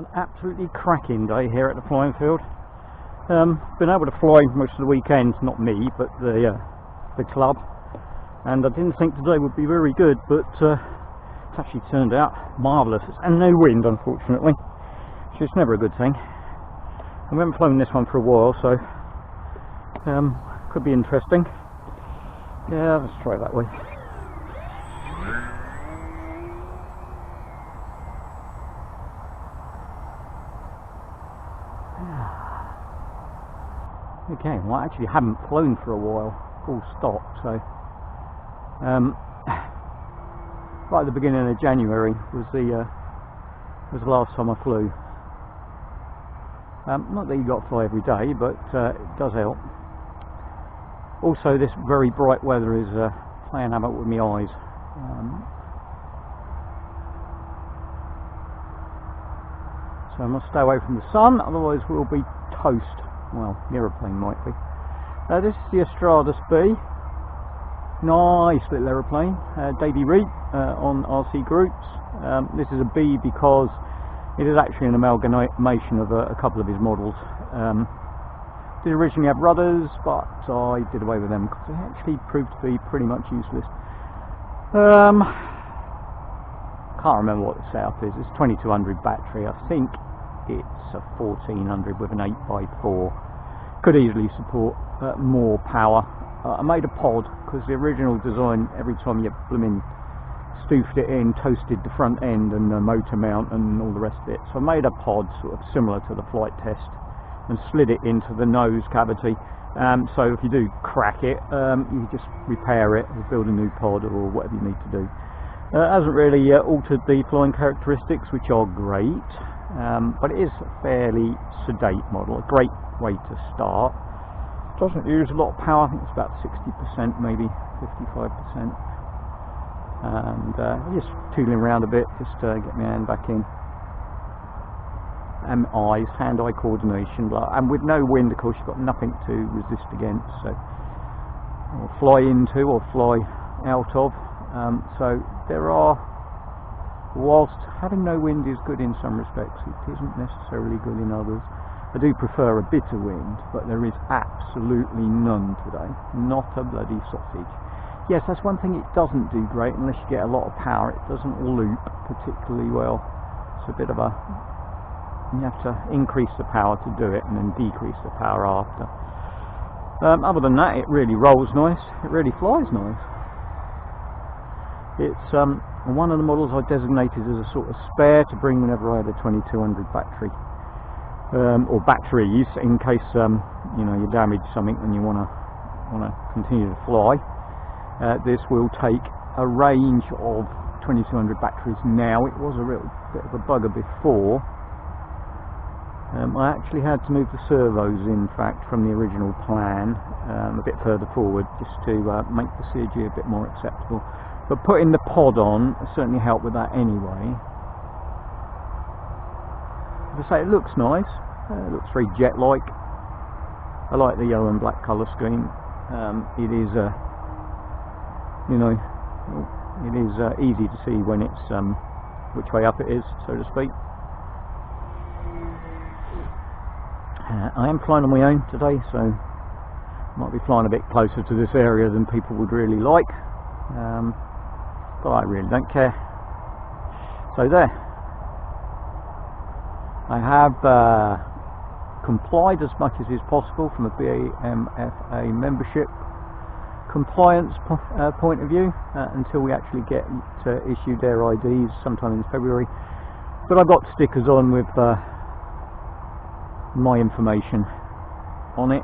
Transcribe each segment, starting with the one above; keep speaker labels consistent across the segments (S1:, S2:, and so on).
S1: An absolutely cracking day here at the flying field. Been able to fly most of the weekend, not me, but the club, and I didn't think today would be very good, but it's actually turned out marvellous. And no wind, unfortunately, which is never a good thing. And we haven't flown this one for a while, so could be interesting. Yeah, let's try that way. Okay, well, I actually haven't flown for a while, full stop, so right at the beginning of January was the last time I flew. Not that you got to fly every day, but it does help. Also, this very bright weather is playing havoc with my eyes. So I must stay away from the sun, otherwise we'll be toast. Well, the aeroplane might be. This is the Estratos B. Nice little aeroplane. Davy Reed on RC Groups. This is a B because it is actually an amalgamation of a couple of his models. Did originally have rudders, but I did away with them because they actually proved to be pretty much useless. Can't remember what the setup is. It's 2200 battery. I think it's a 1400 with an 8x4. Could easily support more power. I made a pod because the original design, every time you blooming stoofed it in, toasted the front end and the motor mount and all the rest of it. So I made a pod sort of similar to the flight test and slid it into the nose cavity. So if you do crack it, you just repair it or build a new pod or whatever you need to do. Hasn't really altered the flying characteristics, which are great. But it is a fairly sedate model, a great way to start. Doesn't use a lot of power, I think it's about 60%, maybe 55%. And just tootling around a bit, just to get my hand back in. And eyes, hand-eye coordination, and with no wind, of course, you've got nothing to resist against, so or fly into or fly out of. So there are, whilst having no wind is good in some respects, it isn't necessarily good in others. I do prefer a bit of wind, but there is absolutely none today. Not a bloody sausage. Yes, that's one thing it doesn't do great unless you get a lot of power. It doesn't loop particularly well. It's a bit of a, you have to increase the power to do it and then decrease the power after. Other than that, it really rolls nice. It really flies nice. It's one of the models I designated as a sort of spare to bring whenever I had a 2200 battery, or batteries, in case you know, you damage something and you want to continue to fly. This will take a range of 2200 batteries now. It was a real bit of a bugger before. I actually had to move the servos, in fact, from the original plan a bit further forward, just to make the CG a bit more acceptable. But putting the pod on certainly helped with that anyway. As I say, it looks nice. It looks very jet-like. I like the yellow and black colour scheme. It is, you know, it is easy to see when it's which way up it is, so to speak. I am flying on my own today, so might be flying a bit closer to this area than people would really like. But I really don't care. So there. I have complied as much as is possible from a BAMFA membership compliance point of view until we actually get to issue their IDs sometime in February. But I've got stickers on with my information on it.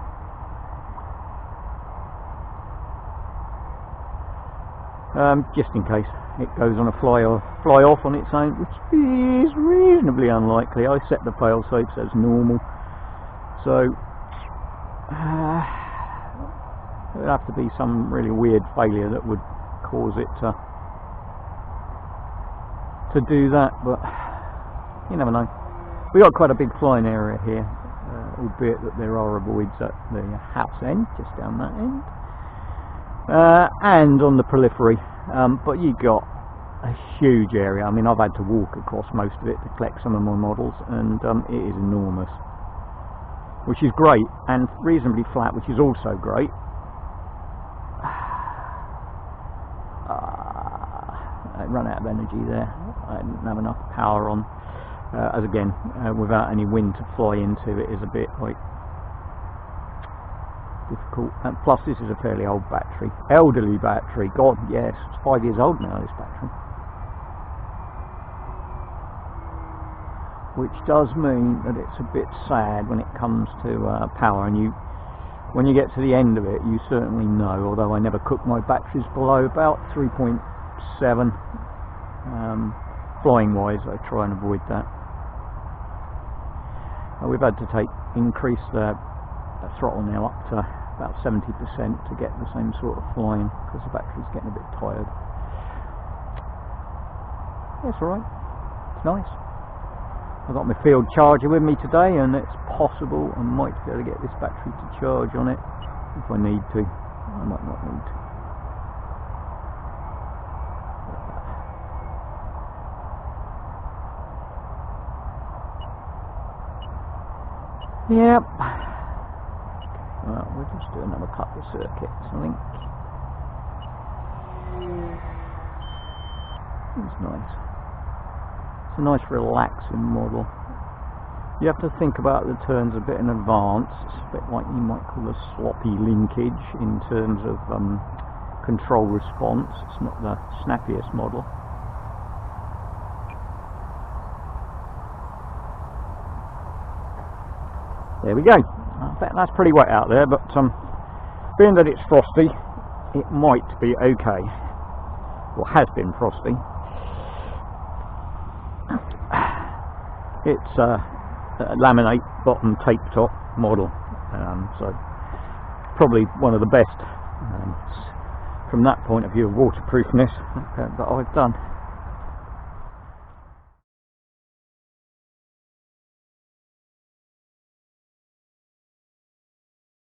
S1: Just in case it goes on a fly off on its own, which is reasonably unlikely. I set the fail-safes as normal, so it would have to be some really weird failure that would cause it to do that, but you never know. We've got quite a big flying area here, albeit that there are voids at the house end, just down that end. And on the periphery, but you got a huge area. I mean, I've had to walk across most of it to collect some of my models, and it is enormous, which is great, and reasonably flat, which is also great. I ran out of energy there. I didn't have enough power on, as again, without any wind to fly into it is a bit like difficult. And plus this is a fairly old battery, elderly battery. God, yes, it's 5 years old now, this battery, which does mean that it's a bit sad when it comes to power. And when you get to the end of it, you certainly know, although I never cook my batteries below about 3.7 flying wise, I try and avoid that. We've had to increase the throttle now up to about 70% to get the same sort of flying, because the battery's getting a bit tired. Yeah, it's alright, it's nice. I've got my field charger with me today, and it's possible I might be able to get this battery to charge on it if I need to. I might not need to. Yep. Well, we'll just do another couple of circuits, I think. It's nice. It's a nice relaxing model. You have to think about the turns a bit in advance. It's a bit like you might call a sloppy linkage in terms of control response. It's not the snappiest model. There we go. I bet that's pretty wet out there, but being that it's frosty, it might be okay. Or has been frosty. It's a laminate bottom tape top model, so probably one of the best from that point of view of waterproofness that I've done.